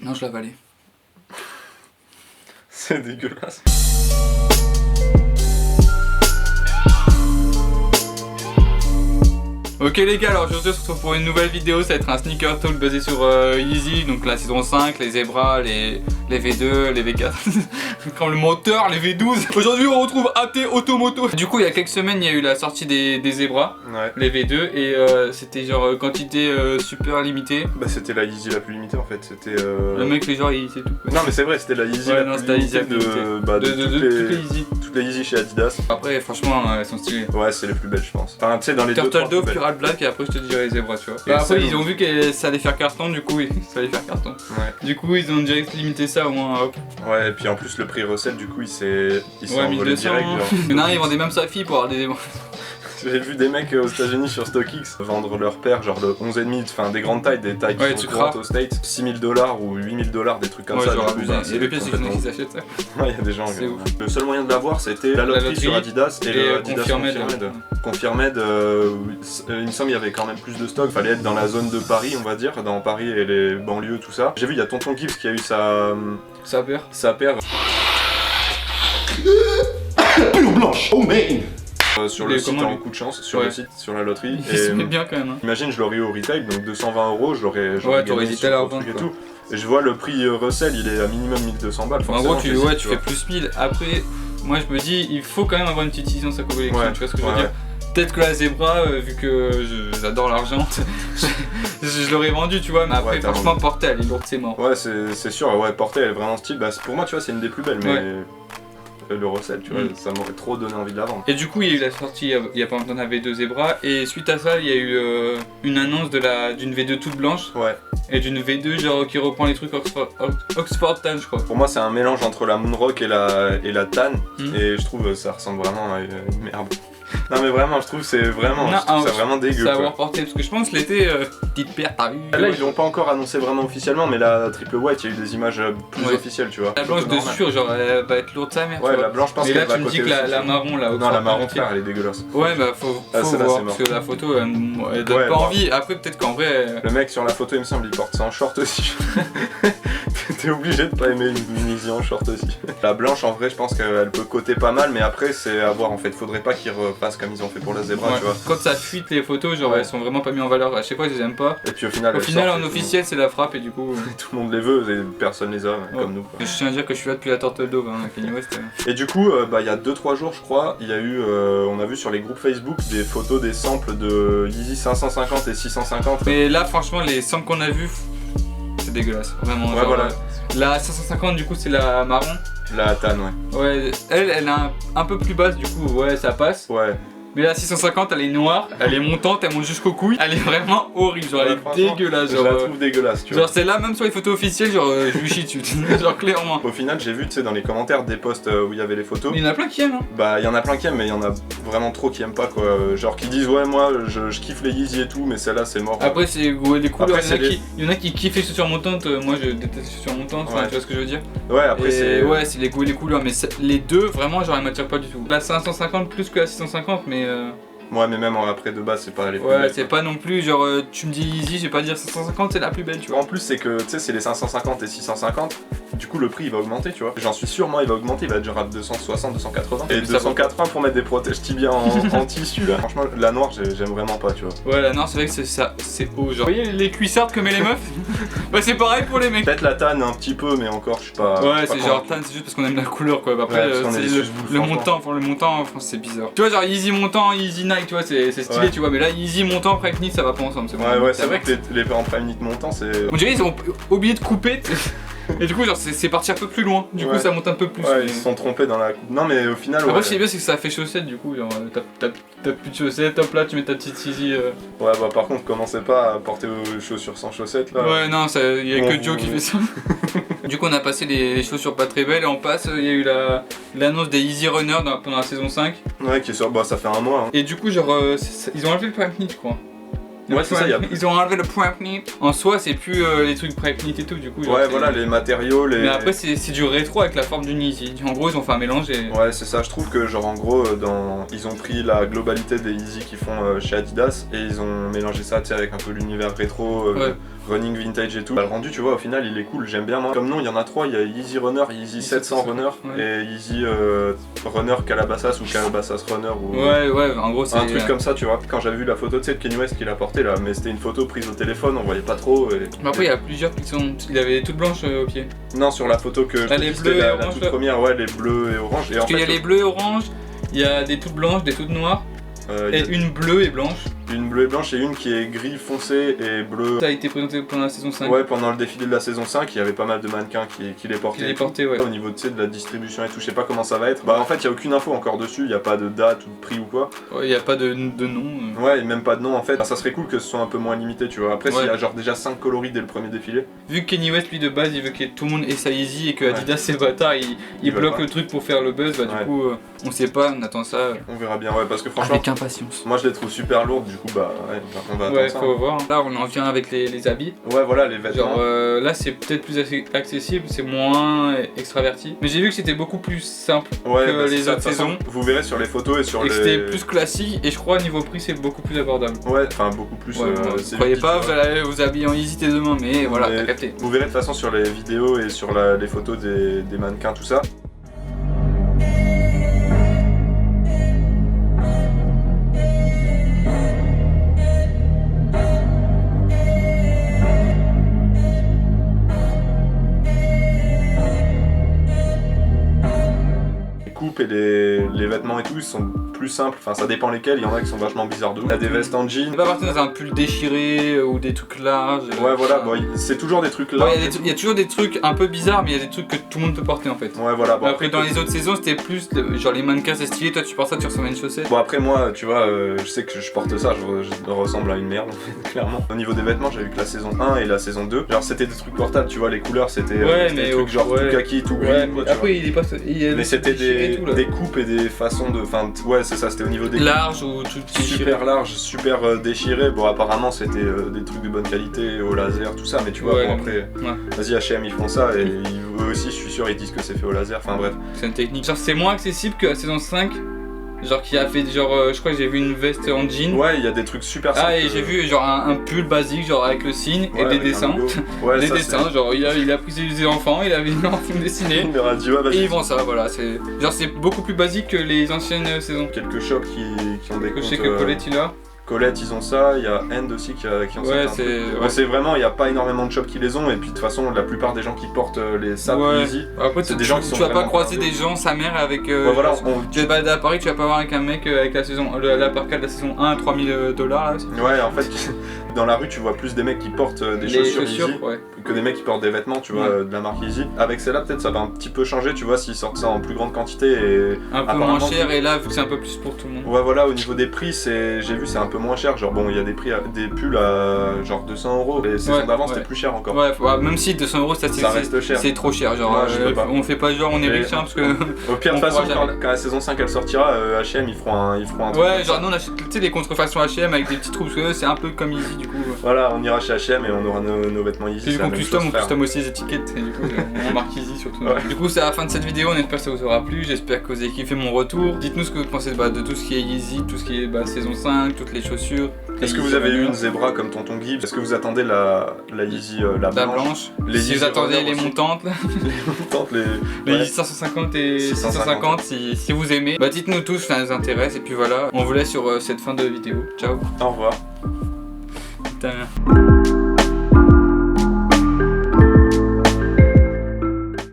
Non, je l'ai avalé. C'est dégueulasse. Ok les gars, alors aujourd'hui on se retrouve pour une nouvelle vidéo, ça va être un sneaker talk basé sur Yeezy, donc la saison 5, les Zebra, les V2, les V4, comme le moteur, les V12. Aujourd'hui on retrouve AT Automoto. Du coup il y a quelques semaines il y a eu la sortie des Zebra, Ouais. les V2, et c'était genre quantité super limitée. Bah c'était la Yeezy la plus limitée en fait, c'était... Le mec les genre il sait tout. Non mais c'est vrai, c'était la Yeezy Ouais, la non, plus c'était la Yeezy limitée la plus limitée. de Toutes les Yeezy. toutes les Yeezy chez Adidas. Après franchement elles sont stylées. Ouais, c'est les plus belles je pense. Enfin tu sais dans les deux Turtle trois Dove, plus belles. Pure Black et après je te dirai les Zebra tu vois. Et Bah, après celle ils ont vu que ça allait faire carton du coup ça allait faire carton. Ouais. Du coup ils ont direct limité ça au moins hop. Ouais, et puis en plus le prix recette du coup il s'est Ouais, envolé 1200. direct genre. Il y en a un, ils vendaient même sa fille pour avoir des Zebra. J'ai vu des mecs aux États-Unis sur StockX vendre leur paire, genre le 11,5, enfin des grandes tailles, des tailles qui Ouais, sont tu courantes crois. aux States, $6 000 ou $8 000, des trucs comme Ouais, ça. genre du coup, abusé. bah, Et le pire c'est qu'il y en a qui complètement- s'achètent ça. Ouais, il y a des gens. C'est ouf. Le seul moyen de l'avoir c'était la loterie sur Adidas et le Adidas Confirmed. Confirmed. Il me semble qu'il y avait quand même plus de stock, fallait être dans la zone de Paris, on va dire, dans Paris et les banlieues, tout ça. J'ai vu, il y a Tonton Gibbs qui a eu Ça perd. sa paire Pure blanche, oh man. sur le Et site comment, en lui coup de chance, sur Ouais. le site, sur la loterie. Il se met bien quand même. Hein. Imagine, je l'aurais eu au retail, donc 220 €, je l'aurais Ouais, t'aurais gagné hésité sur à la le revendre, truc et quoi. tout. Et je vois le prix recel, il est à minimum 1200 balles. En forcément, gros, tu j'hésite, fais vois. plus 1000. Après, moi je me dis, il faut quand même avoir une petite vision de sa collection. Ouais, Tu vois ce que je veux ouais, dire? Peut-être que la Zebra, vu que j'adore l'argent, je l'aurais vendu, tu vois. Mais après, Ouais, t'as franchement, portée, elle est lourde, c'est mort. Ouais, c'est sûr, ouais, portée, elle est vraiment style. Bah, pour moi, tu vois, c'est une des plus belles, mais le recel, tu vois, ça m'aurait trop donné envie de la vendre. Et du coup, il y a eu la sortie il y a pas longtemps d'un V2 Zebra. Et suite à ça, il y a eu une annonce d'une V2 toute blanche Ouais, et d'une V2 genre qui reprend les trucs Oxford Tan, je crois. pour moi, c'est un mélange entre la Moonrock et la Tan, Mm. et je trouve ça ressemble vraiment à une merde. Non, mais vraiment, je trouve c'est vraiment, Non, je trouve ça vraiment dégueu. Ça va Quoi. avoir porté parce que je pense que l'été, petite paire, t'as vu. Là, ils l'ont pas encore annoncé vraiment officiellement, mais la triple white, il y a eu des images plus Ouais. officielles, tu vois. La blanche de Normal. sûr, genre elle va être lourde sa mère. Ouais, tu vois. la blanche, je pense Mais là, qu'elle va tu me dis côté que la officiel. marron là, Non, Oxford la marron Tan, claire, elle est dégueulasse. Ouais, bah faut Ah, celle-là, voir c'est parce mort. que la photo elle donne Ouais, pas bon. envie. Après, peut-être qu'en vrai. Le mec sur la photo, il me semble, il porte ça en short aussi. T'es obligé de pas aimer une Yeezy en short aussi. La blanche, en vrai, je pense qu'elle peut coter pas mal, mais après, c'est à voir en fait. Faudrait pas qu'ils refassent comme ils ont fait pour la Zebra, Ouais. tu vois. Quand ça fuite les photos, genre Ouais. elles sont vraiment pas mises en valeur. À chaque fois, je les aime pas. Et puis au final, Au elles final, sortent, en et tout le officiel, c'est la frappe et du coup. monde- tout le monde les veut et personne les a, comme nous. Quoi. Je tiens à dire que je suis là depuis la Turtle Dove, hein, Kanye West. Et du coup, bah, il y a 2-3 jours, je crois, il y a eu, on a vu sur les groupes Facebook des photos des samples de Yeezy 550 et 650. Mais là, franchement, les samples qu'on a vus, c'est dégueulasse. Vraiment. Ouais, genre, voilà. La 550, du coup, c'est la marron. La Tan, ouais. Ouais, elle est un peu plus basse, du coup, ouais, ça passe. Ouais. Mais la 650, elle est noire, elle est montante, elle monte jusqu'aux couilles. Elle est vraiment horrible, genre elle Ouais, est franchement, dégueulasse. Je Genre, la trouve dégueulasse, tu vois. genre celle-là, même sur les photos officielles, genre je lui chie dessus. Genre clairement. Au final, j'ai vu, tu sais, dans les commentaires des posts où il y avait les photos. Mais il y en a plein qui aiment, hein. Bah, il y en a plein qui aiment, mais il y en a vraiment trop qui aiment pas, quoi. Genre qui disent, ouais, moi, je kiffe les Yeezy et tout, mais celle-là, c'est mort. Après, c'est les couleurs. Après, Il y en a qui kiffent les chaussures montantes, moi je déteste les chaussures montantes, enfin, Ouais. tu vois ce que je veux dire. Ouais, après, Et c'est. ouais, c'est les goûts et les couleurs, mais les deux, vraiment, genre elles m'attirent pas du tout. La 550 plus que la 650, mais. Ouais, mais même après de base, c'est pas les plus Ouais, belles, c'est quoi. pas non plus genre tu me dis Easy, je vais pas dire 550, c'est la plus belle, tu vois. En plus, c'est que, tu sais, c'est les 550 et 650. Du coup, le prix il va augmenter, tu vois. J'en suis sûr, moi, il va augmenter, il va être genre à 260, 280. Et Mais ça 280 pour mettre des protèges tibia en tissu, là. Franchement, la noire, j'aime vraiment pas, tu vois. Ouais, là, non, c'est vrai que c'est ça, c'est haut, genre. Vous voyez les cuissardes que met les meufs? Bah, c'est pareil pour les mecs. Peut-être la Tan un petit peu, mais encore, je suis pas. Ouais, pas c'est genre convaincu. tan, c'est juste parce qu'on aime la couleur quoi. Bah, Ouais, après, parce qu'on est c'est des le susboules, franchement. montant, enfin, le montant, enfin, c'est bizarre. Tu vois, genre Easy montant, Easy Nike, tu vois, c'est stylé, Ouais. tu vois, mais là, Easy montant, Prime Knit, ça va pas ensemble. Ouais, ouais, c'est vrai que les en prime knit montant, c'est. On dirait qu'ils ont oublié de couper. Et du coup, genre, c'est parti un peu plus loin. Du coup, Ouais. ça monte un peu plus. Ouais, mais- ils se sont trompés dans la coupe. Non, mais au final, Après, ouais. ce qui est bien, c'est que ça fait chaussettes, du coup, genre, t'as plus de chaussettes, hop là, tu mets ta petite Easy. Ouais, bah par contre, commencez pas à porter vos chaussures sans chaussettes là. Ouais, non, il y a que Bon, Joe qui fait ça. Du coup, on a passé les chaussures pas très belles et on passe. Il y a eu l'annonce des Easy Runner pendant la saison 5. Ouais, qui est sur. Bah, ça fait un mois. Hein. Et du coup, genre, ils ont enlevé le Prime Knit, je crois. Ouais, c'est ça, y a- Ils ont enlevé le Prime Knit. En soi, c'est plus les trucs Prime Knit et tout, du coup. genre, Ouais, c'est- voilà, les matériaux, les. Mais après, c'est du rétro avec la forme d'une Easy. En gros, ils ont fait un mélange et. Ouais, c'est ça, je trouve que genre en gros, ils ont pris la globalité des Yeezy qu'ils font chez Adidas et ils ont mélangé ça, tu sais, avec un peu l'univers rétro, Ouais. running vintage et tout. Bah, le rendu, tu vois, au final, il est cool, j'aime bien moi. Comme nom, il y en a 3, il y a Yeezy Runner, Yeezy 700 Runner et Yeezy Runner Calabasas ou Calabasas Runner ou... Ouais, en gros c'est... Un truc comme ça, tu vois. Quand j'avais vu la photo de Kanye West qu'il a porté là, mais c'était une photo prise au téléphone, on voyait pas trop. Et... Mais après il y a plusieurs qui sont... Il avait toutes blanches au pied. Non, sur la photo que je les te dis, bleus c'était et la oranges, toute première, ouais, les bleus et oranges. Et parce en qu'il fait, y a les bleus et oranges, il y a des toutes blanches, des toutes noires, et une bleue et blanche. Une bleue et blanche et une qui est gris foncé et bleu. Ça a été présenté pendant la saison 5. Ouais, pendant le défilé de la saison 5, il y avait pas mal de mannequins qui les portaient. Qui les portaient, ouais. Au niveau de la distribution et tout, je sais pas comment ça va être. Bah en fait, il y a aucune info encore dessus, il y a pas de date ou de prix ou quoi. Ouais, il y a pas de nom. Ouais, et même pas de nom en fait. Bah, ça serait cool que ce soit un peu moins limité, tu vois. Après, s'il y a genre déjà 5 coloris dès le premier défilé. Vu que Kanye West, lui de base, il veut que tout le monde ait sa Yeezy et que Adidas, c'est le bâtard, il bloque le truc pour faire le buzz, bah du coup, on sait pas, on attend ça. On verra bien, ouais, parce que franchement. Avec impatience. Moi, je les trouve super lourdes, du coup, bah ouais, on va attendre ça. Faut voir. Là, on en vient avec les habits. Ouais, voilà, les vêtements. Genre là, c'est peut-être plus accessible, c'est moins extraverti. Mais j'ai vu que c'était beaucoup plus simple que les autres saisons. Vous verrez sur les photos et sur les. C'était plus classique et je crois niveau prix, c'est beaucoup plus abordable. Ouais, enfin beaucoup plus. Vous croyez pas, vous allez vous habiller en Yeezy demain, mais voilà, t'as capté. Vous verrez de toute façon sur les vidéos et sur les photos des mannequins, tout ça. Et les vêtements et tout ils sont plus simples, enfin ça dépend lesquels, il y en a qui sont vachement bizarres de ouf. Il y a des vestes en jean. C'est pas partir dans un pull déchiré ou des trucs larges. Ouais voilà, bon, c'est toujours des trucs larges. Ouais, il y a toujours des trucs un peu bizarres, mais il y a des trucs que tout le monde peut porter en fait. Ouais voilà. Bon, après dans les autres saisons c'était plus genre les mannequins c'est stylé, toi tu portes ça, tu ressembles à une chaussette. Bon après moi tu vois, je sais que je porte ça, je ressemble à une merde clairement. Au niveau des vêtements j'avais vu que la saison 1 et la saison 2, genre c'était des trucs portables, tu vois les couleurs c'était des trucs genre tout kaki, tout gris. Ouais, mais après il est pas... Mais c'était des coupes et des façons de... Enfin ouais c'est ça, c'était au niveau des large ou tout super large, super déchiré. Bon apparemment c'était des trucs de bonne qualité au laser tout ça, mais tu vois bon après vas-y H&M ils font ça et eux aussi je suis sûr ils disent que c'est fait au laser, enfin bref. C'est une technique. Genre c'est moins accessible que la saison 5. Genre qui a fait genre je crois que j'ai vu une veste en jean. Ouais il y a des trucs super simples. Ah et j'ai vu genre un pull basique genre avec le signe et des dessins. Ouais, des dessins genre il a pris ses enfants, il avait un film dessiné. Et ils vendent ça voilà, c'est genre c'est beaucoup plus basique que les anciennes saisons. Quelques shops qui ont des comptes. Je sais que Colette il a. Colette ils ont ça, il y a End aussi qui ont ça. Ouais, c'est vraiment, il n'y a pas énormément de shops qui les ont et puis de toute façon la plupart des gens qui portent les sapes Yeezy, après c'est des gens qui sont tu vas pas croiser des gens, sa mère avec... voilà, tu vas te balader à Paris, tu vas pas voir avec un mec avec la saison, la parka de la saison 1 à 3000 $. Là, ouais en fait dans la rue tu vois plus des mecs qui portent des chaussures Yeezy que des mecs qui portent des vêtements tu vois de la marque Yeezy. Avec celle-là peut-être ça va un petit peu changer tu vois s'ils sortent ça en plus grande quantité et un peu moins cher et là vu que c'est un peu plus pour tout le monde. Ouais voilà, au niveau des prix j'ai vu c'est un peu moins cher, genre bon il y a des prix des pulls à genre 200 €, les saisons d'avant c'était plus cher encore. Ouais même si 200 € ça reste cher, c'est trop cher genre on fait pas genre on est riche parce que au pire de toute façon quand la saison 5 elle sortira H&M ils feront un truc. Ouais genre nous on achète tu sais des contrefaçons H&M avec des petits trous parce que c'est un peu comme Yeezy du coup. Voilà on ira chez H&M et on aura nos vêtements Yeezy. Et du coup on custom aussi les étiquettes et du coup on marque Yeezy surtout. Du coup c'est la fin de cette vidéo, on espère que ça vous aura plu, j'espère que vous avez kiffé mon retour. Dites-nous ce que vous pensez de tout ce qui est Yeezy, tout ce qui est saison 5, toutes les chaussures. Est-ce que vous avez eu une zebra comme tonton Guy? Est-ce que vous attendez la Yeezy la blanche? Si vous attendez les montantes, les Yeezy 550 et 650 si vous aimez, dites-nous tous, ça nous intéresse et puis voilà, on vous laisse sur cette fin de vidéo. Ciao. Au revoir. Putain.